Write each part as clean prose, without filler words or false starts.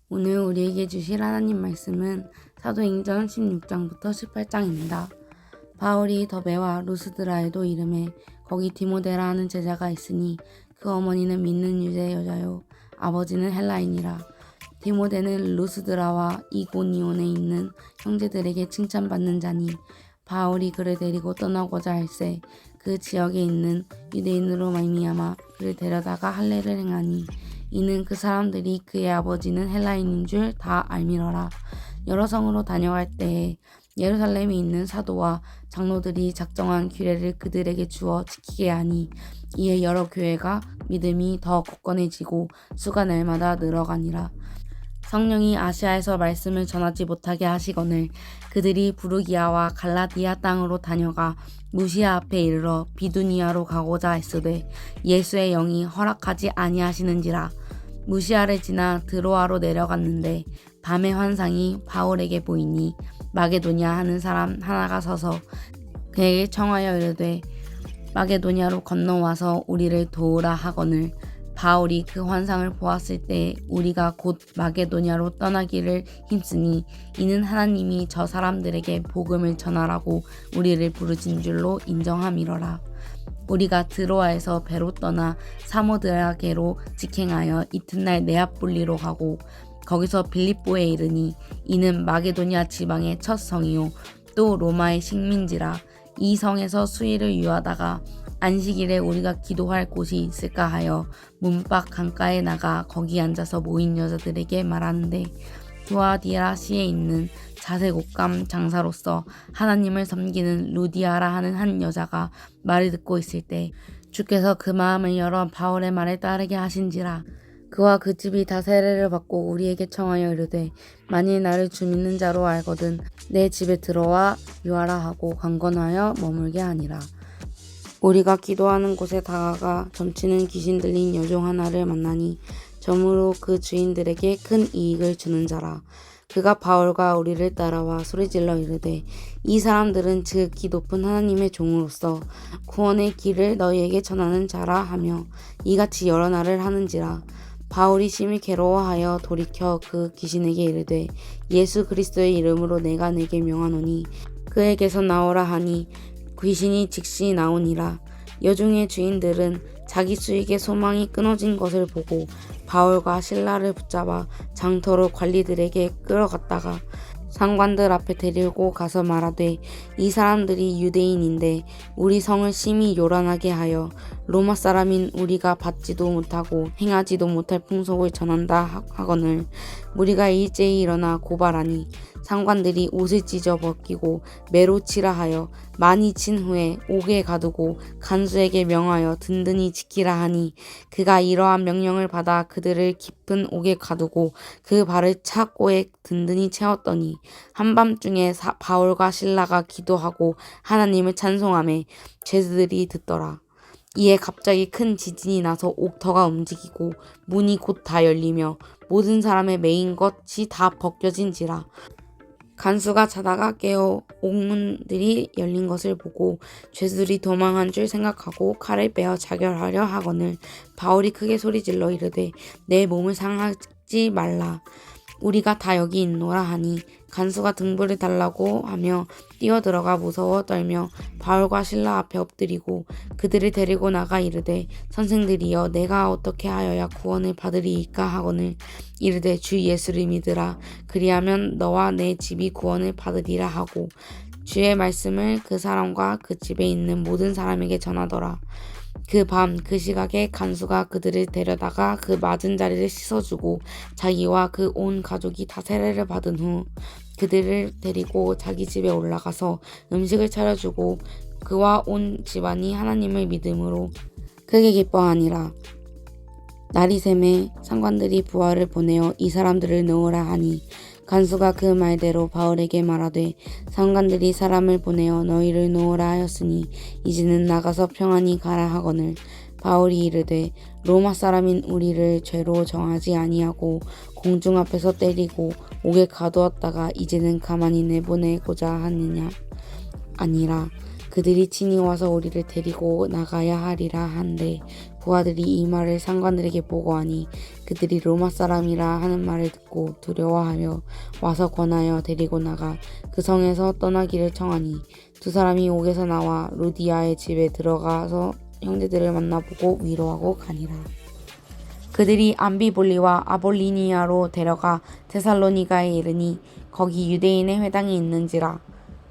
오늘 우리에게 주실 하나님 말씀은 사도행전 16장부터 18장입니다. 바울이 더베와 루스드라에도 이름에 거기 디모데라 하는 제자가 있으니 그 어머니는 믿는 유대 여자요 아버지는 헬라인이라. 디모데는 루스드라와 이고니온에 있는 형제들에게 칭찬받는 자니 바울이 그를 데리고 떠나고자 할세 그 지역에 있는 유대인으로 말미암아 그를 데려다가 할례를 행하니 이는 그 사람들이 그의 아버지는 헬라인인 줄 다 알미러라. 여러 성으로 다녀갈 때에 예루살렘에 있는 사도와 장로들이 작정한 규례를 그들에게 주어 지키게 하니 이에 여러 교회가 믿음이 더 굳건해지고 수가 날마다 늘어가니라. 성령이 아시아에서 말씀을 전하지 못하게 하시거늘 그들이 부르기아와 갈라디아 땅으로 다녀가 무시아 앞에 이르러 비두니아로 가고자 했으되 예수의 영이 허락하지 아니하시는지라. 무시아를 지나 드로아로 내려갔는데 밤의 환상이 바울에게 보이니 마게도냐 하는 사람 하나가 서서 그에게 청하여 이르되 마게도냐로 건너와서 우리를 도우라 하거늘 바울이 그 환상을 보았을 때 우리가 곧 마게도냐로 떠나기를 힘쓰니 이는 하나님이 저 사람들에게 복음을 전하라고 우리를 부르신 줄로 인정함이러라. 우리가 드로아에서 배로 떠나 사모드라게로 직행하여 이튿날 네아폴리로 가고 거기서 빌립보에 이르니 이는 마게도냐 지방의 첫 성이요 또 로마의 식민지라. 이 성에서 수일을 유하다가 안식일에 우리가 기도할 곳이 있을까 하여 문밖 강가에 나가 거기 앉아서 모인 여자들에게 말하는데 두아디라시에 있는 자색옷감 장사로서 하나님을 섬기는 루디아라 하는 한 여자가 말을 듣고 있을 때 주께서 그 마음을 열어 바울의 말에 따르게 하신지라. 그와 그 집이 다 세례를 받고 우리에게 청하여 이르되 만일 나를 주 믿는 자로 알거든 내 집에 들어와 유하라 하고 강건하여 머물게 하니라. 우리가 기도하는 곳에 다가가 점치는 귀신 들린 여종 하나를 만나니 점으로 그 주인들에게 큰 이익을 주는 자라. 그가 바울과 우리를 따라와 소리질러 이르되 이 사람들은 지극히 높은 하나님의 종으로서 구원의 길을 너희에게 전하는 자라 하며 이같이 여러 날을 하는지라. 바울이 심히 괴로워하여 돌이켜 그 귀신에게 이르되 예수 그리스도의 이름으로 내가 내게 명하노니 그에게서 나오라 하니 귀신이 즉시 나오니라. 여종의 주인들은 자기 수익의 소망이 끊어진 것을 보고 바울과 실라를 붙잡아 장터로 관리들에게 끌어갔다가 상관들 앞에 데리고 가서 말하되 이 사람들이 유대인인데 우리 성을 심히 요란하게 하여 로마 사람인 우리가 받지도 못하고 행하지도 못할 풍속을 전한다 하거늘 우리가 일제히 일어나 고발하니 상관들이 옷을 찢어 벗기고 매로 치라 하여 많이 친 후에 옥에 가두고 간수에게 명하여 든든히 지키라 하니 그가 이러한 명령을 받아 그들을 깊은 옥에 가두고 그 발을 차고에 든든히 채웠더니 한밤중에 바울과 실라가 기도하고 하나님을 찬송하며 죄수들이 듣더라. 이에 갑자기 큰 지진이 나서 옥터가 움직이고 문이 곧 다 열리며 모든 사람의 매인 것이 다 벗겨진지라. 간수가 자다가 깨어 옥문들이 열린 것을 보고 죄수들이 도망한 줄 생각하고 칼을 빼어 자결하려 하거늘 바울이 크게 소리질러 이르되 내 몸을 상하지 말라. 우리가 다 여기 있노라 하니 간수가 등불을 달라고 하며 뛰어들어가 무서워 떨며 바울과 실라 앞에 엎드리고 그들을 데리고 나가 이르되 선생들이여 내가 어떻게 하여야 구원을 받으리이까 하거늘 이르되 주 예수를 믿으라. 그리하면 너와 내 집이 구원을 받으리라 하고 주의 말씀을 그 사람과 그 집에 있는 모든 사람에게 전하더라. 그 밤 그 시각에 간수가 그들을 데려다가 그 맞은 자리를 씻어주고 자기와 그 온 가족이 다 세례를 받은 후 그들을 데리고 자기 집에 올라가서 음식을 차려주고 그와 온 집안이 하나님을 믿음으로 크게 기뻐하니라. 날이 새매 상관들이 부하를 보내어 이 사람들을 넣으라 하니 간수가 그 말대로 바울에게 말하되 상관들이 사람을 보내어 너희를 놓으라 하였으니 이제는 나가서 평안히 가라 하거늘 바울이 이르되 로마 사람인 우리를 죄로 정하지 아니하고 공중 앞에서 때리고 옥에 가두었다가 이제는 가만히 내보내고자 하느냐 아니라 그들이 친히 와서 우리를 데리고 나가야 하리라 한데 부하들이 이 말을 상관들에게 보고하니 그들이 로마 사람이라 하는 말을 듣고 두려워하며 와서 권하여 데리고 나가 그 성에서 떠나기를 청하니 두 사람이 옥에서 나와 루디아의 집에 들어가서 형제들을 만나보고 위로하고 가니라. 그들이 암비볼리와 아볼리니아로 데려가 데살로니가에 이르니 거기 유대인의 회당이 있는지라.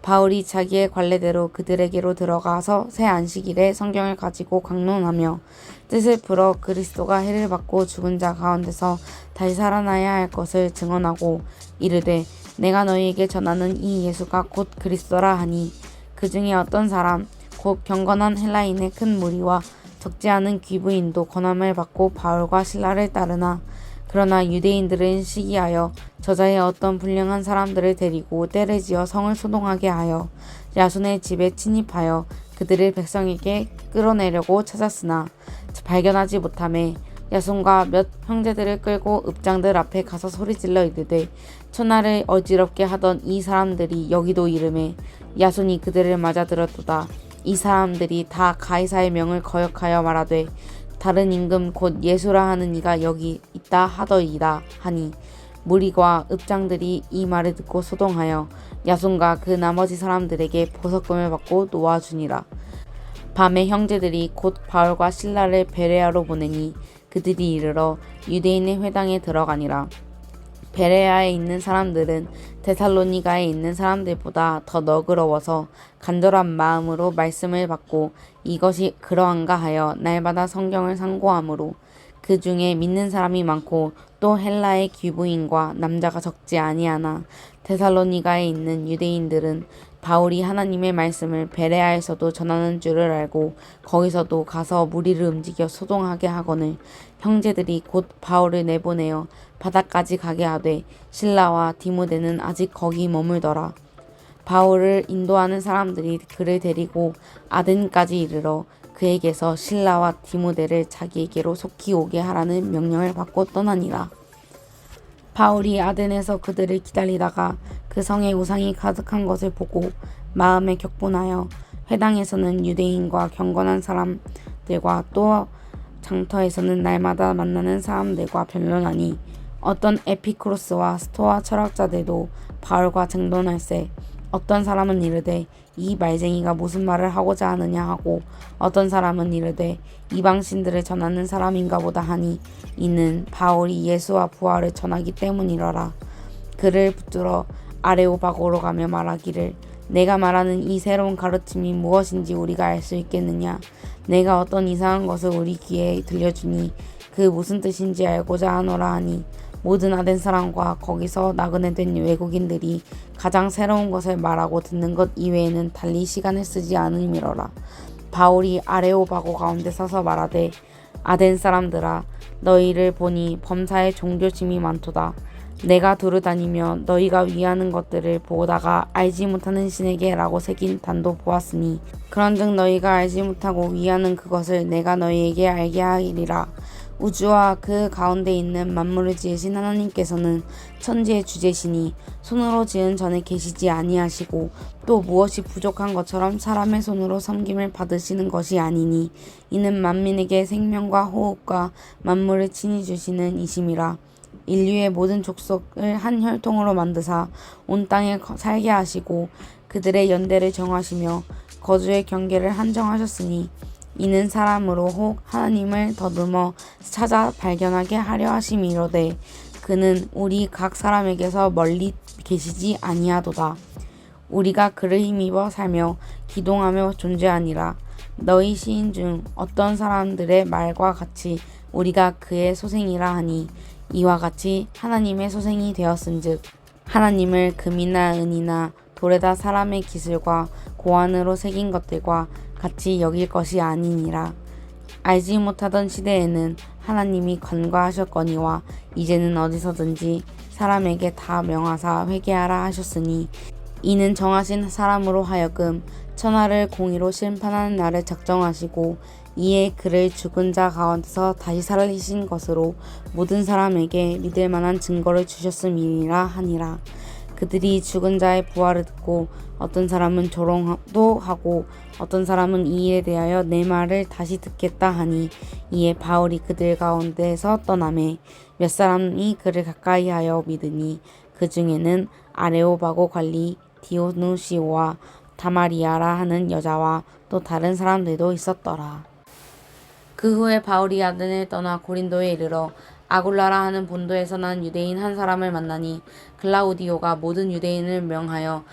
바울이 자기의 관례대로 그들에게로 들어가서 새 안식일에 성경을 가지고 강론하며 뜻을 풀어 그리스도가 해를 받고 죽은 자 가운데서 다시 살아나야 할 것을 증언하고 이르되 내가 너희에게 전하는 이 예수가 곧 그리스도라 하니 그 중에 어떤 사람 곧 경건한 헬라인의 큰 무리와 적지 않은 귀부인도 권함을 받고 바울과 실라를 따르나 그러나 유대인들은 시기하여 저자의 어떤 불량한 사람들을 데리고 떼를 지어 성을 소동하게 하여 야손의 집에 침입하여 그들을 백성에게 끌어내려고 찾았으나 발견하지 못하매 야손과 몇 형제들을 끌고 읍장들 앞에 가서 소리질러 이르되 천하를 어지럽게 하던 이 사람들이 여기도 이르매 야손이 그들을 맞아들었도다. 이 사람들이 다 가이사의 명을 거역하여 말하되 다른 임금 곧 예수라 하는 이가 여기 있다 하더이다 하니 무리와 읍장들이 이 말을 듣고 소동하여 야손과 그 나머지 사람들에게 보석금을 받고 놓아주니라. 밤에 형제들이 곧 바울과 실라를 베레아로 보내니 그들이 이르러 유대인의 회당에 들어가니라. 베레아에 있는 사람들은 데살로니가에 있는 사람들보다 더 너그러워서 간절한 마음으로 말씀을 받고 이것이 그러한가 하여 날마다 성경을 상고하므로 그 중에 믿는 사람이 많고 또 헬라의 귀부인과 남자가 적지 아니하나 데살로니가에 있는 유대인들은 바울이 하나님의 말씀을 베레아에서도 전하는 줄을 알고 거기서도 가서 무리를 움직여 소동하게 하거늘 형제들이 곧 바울을 내보내어 바다까지 가게 하되 실라와 디모데는 아직 거기 머물더라. 바울을 인도하는 사람들이 그를 데리고 아덴까지 이르러 그에게서 실라와 디모데를 자기에게로 속히 오게 하라는 명령을 받고 떠나니라. 바울이 아덴에서 그들을 기다리다가 그 성에 우상이 가득한 것을 보고 마음에 격분하여 회당에서는 유대인과 경건한 사람들과 또 장터에서는 날마다 만나는 사람들과 변론하니 어떤 에피쿠로스와 스토아 철학자들도 바울과 쟁론할세 어떤 사람은 이르되 이 말쟁이가 무슨 말을 하고자 하느냐 하고 어떤 사람은 이르되 이방신들을 전하는 사람인가 보다 하니 이는 바울이 예수와 부활을 전하기 때문이러라. 그를 붙들어 아레오바고로 가며 말하기를 내가 말하는 이 새로운 가르침이 무엇인지 우리가 알 수 있겠느냐. 내가 어떤 이상한 것을 우리 귀에 들려주니 그 무슨 뜻인지 알고자 하노라 하니 모든 아덴 사람과 거기서 나그네 된 외국인들이 가장 새로운 것을 말하고 듣는 것 이외에는 달리 시간을 쓰지 않음이러라. 바울이 아레오바고 가운데 서서 말하되 아덴 사람들아 너희를 보니 범사에 종교심이 많도다. 내가 두루 다니며 너희가 위하는 것들을 보다가 알지 못하는 신에게 라고 새긴 단도 보았으니 그런즉 너희가 알지 못하고 위하는 그것을 내가 너희에게 알게 하리라. 우주와 그 가운데 있는 만물을 지으신 하나님께서는 천지의 주제시니 손으로 지은 전에 계시지 아니하시고 또 무엇이 부족한 것처럼 사람의 손으로 섬김을 받으시는 것이 아니니 이는 만민에게 생명과 호흡과 만물을 친히 주시는 이심이라. 인류의 모든 족속을 한 혈통으로 만드사 온 땅에 살게 하시고 그들의 연대를 정하시며 거주의 경계를 한정하셨으니 이는 사람으로 혹 하나님을 더듬어 찾아 발견하게 하려 하심이로되 그는 우리 각 사람에게서 멀리 계시지 아니하도다. 우리가 그를 힘입어 살며 기동하며 존재하니라. 너희 시인 중 어떤 사람들의 말과 같이 우리가 그의 소생이라 하니 이와 같이 하나님의 소생이 되었은즉 하나님을 금이나 은이나 돌에다 사람의 기술과 고안으로 새긴 것들과 같이 여길 것이 아니니라. 알지 못하던 시대에는 하나님이 간과하셨거니와 이제는 어디서든지 사람에게 다 명하사 회개하라 하셨으니 이는 정하신 사람으로 하여금 천하를 공의로 심판하는 날을 작정하시고 이에 그를 죽은 자 가운데서 다시 살리신 것으로 모든 사람에게 믿을 만한 증거를 주셨음이니라 하니라. 그들이 죽은 자의 부활을 듣고 어떤 사람은 조롱도 하고 어떤 사람은 이 일에 대하여 내 말을 다시 듣겠다 하니 이에 바울이 그들 가운데서 떠나매 몇 사람이 그를 가까이하여 믿으니 그 중에는 아레오바고 관리 디오누시오와 다마리아라 하는 여자와 또 다른 사람들도 있었더라. 그 후에 바울이 아덴을 떠나 고린도에 이르러 아굴라라 하는 본도에서 난 유대인 한 사람을 만나니 글라우디오가 모든 유대인을 명하여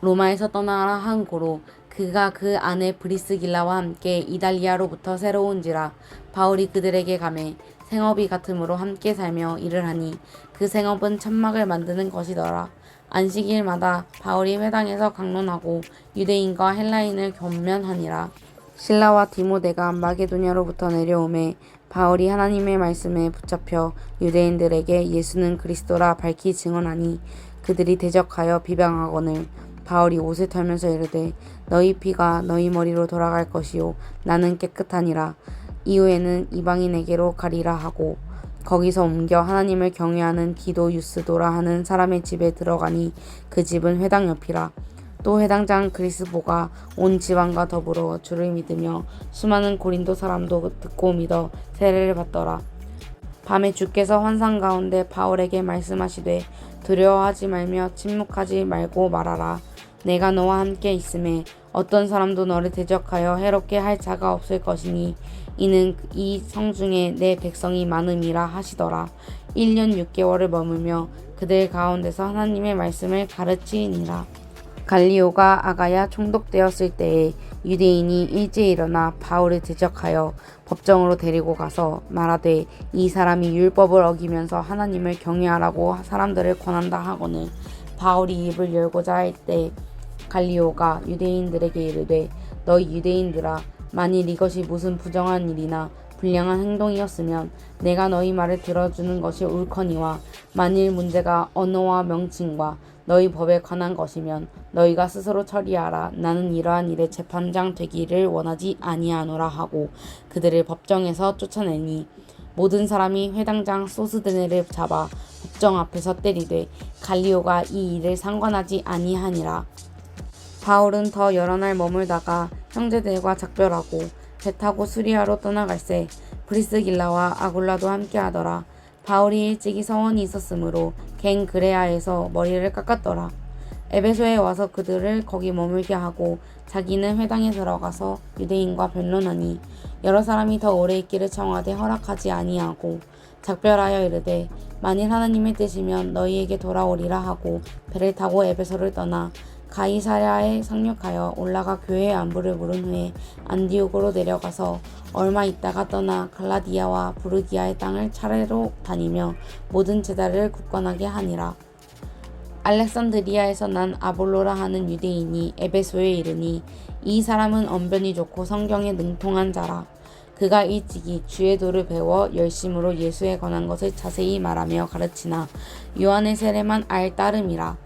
로마에서 떠나라 한 고로 그가 그 아내 브리스길라와 함께 이달리아로부터 새로 온지라. 바울이 그들에게 가매 생업이 같으므로 함께 살며 일을 하니 그 생업은 천막을 만드는 것이더라. 안식일마다 바울이 회당에서 강론하고 유대인과 헬라인을 권면하니라. 실라와 디모데가 마게도냐로부터 내려오매 바울이 하나님의 말씀에 붙잡혀 유대인들에게 예수는 그리스도라 밝히 증언하니 그들이 대적하여 비방하거늘 바울이 옷을 털면서 이르되 너희 피가 너희 머리로 돌아갈 것이요 나는 깨끗하니라. 이후에는 이방인에게로 가리라 하고 거기서 옮겨 하나님을 경외하는 디도 유스도라 하는 사람의 집에 들어가니 그 집은 회당 옆이라. 또 회당장 그리스보가 온 지방과 더불어 주를 믿으며 수많은 고린도 사람도 듣고 믿어 세례를 받더라. 밤에 주께서 환상 가운데 바울에게 말씀하시되 두려워하지 말며 침묵하지 말고 말하라. 내가 너와 함께 있음에 어떤 사람도 너를 대적하여 해롭게 할 자가 없을 것이니 이는 이 성중에 내 백성이 많음이라 하시더라. 1년 6개월을 머물며 그들 가운데서 하나님의 말씀을 가르치니라. 갈리오가 아가야 총독되었을 때에 유대인이 일제히 일어나 바울을 대적하여 법정으로 데리고 가서 말하되 이 사람이 율법을 어기면서 하나님을 경외하라고 사람들을 권한다 하거늘 바울이 입을 열고자 할 때 갈리오가 유대인들에게 이르되 너희 유대인들아 만일 이것이 무슨 부정한 일이나 불량한 행동이었으면 내가 너희 말을 들어주는 것이 옳거니와 만일 문제가 언어와 명칭과 너희 법에 관한 것이면 너희가 스스로 처리하라. 나는 이러한 일에 재판장 되기를 원하지 아니하노라 하고 그들을 법정에서 쫓아내니 모든 사람이 회당장 소스데네를 잡아 법정 앞에서 때리되 갈리오가 이 일을 상관하지 아니하니라. 바울은 더 여러 날 머물다가 형제들과 작별하고 배 타고 수리아로 떠나갈새 브리스길라와 아굴라도 함께하더라. 바울이 일찍이 서원이 있었으므로 갱그레아에서 머리를 깎았더라. 에베소에 와서 그들을 거기 머물게 하고 자기는 회당에 들어가서 유대인과 변론하니 여러 사람이 더 오래 있기를 청하되 허락하지 아니하고 작별하여 이르되 만일 하나님의 뜻이면 너희에게 돌아오리라 하고 배를 타고 에베소를 떠나 가이사랴에 상륙하여 올라가 교회의 안부를 물은 후에 안디옥으로 내려가서 얼마 있다가 떠나 갈라디아와 부르기아의 땅을 차례로 다니며 모든 제자를 굳건하게 하니라. 알렉산드리아에서 난 아볼로라 하는 유대인이 에베소에 이르니 이 사람은 언변이 좋고 성경에 능통한 자라. 그가 일찍이 주의 도를 배워 열심으로 예수에 관한 것을 자세히 말하며 가르치나 요한의 세례만 알 따름이라.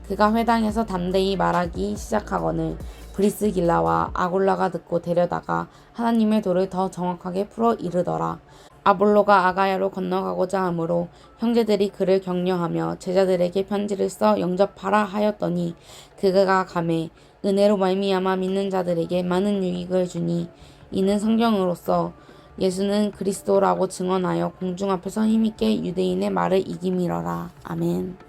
그가 회당에서 담대히 말하기 시작하거늘 브리스길라와 아굴라가 듣고 데려다가 하나님의 도를 더 정확하게 풀어 이르더라. 아볼로가 아가야로 건너가고자 하므로 형제들이 그를 격려하며 제자들에게 편지를 써 영접하라 하였더니 그가 가매 은혜로 말미암아 믿는 자들에게 많은 유익을 주니 이는 성경으로서 예수는 그리스도라고 증언하여 공중 앞에서 힘있게 유대인의 말을 이기미러라. 아멘.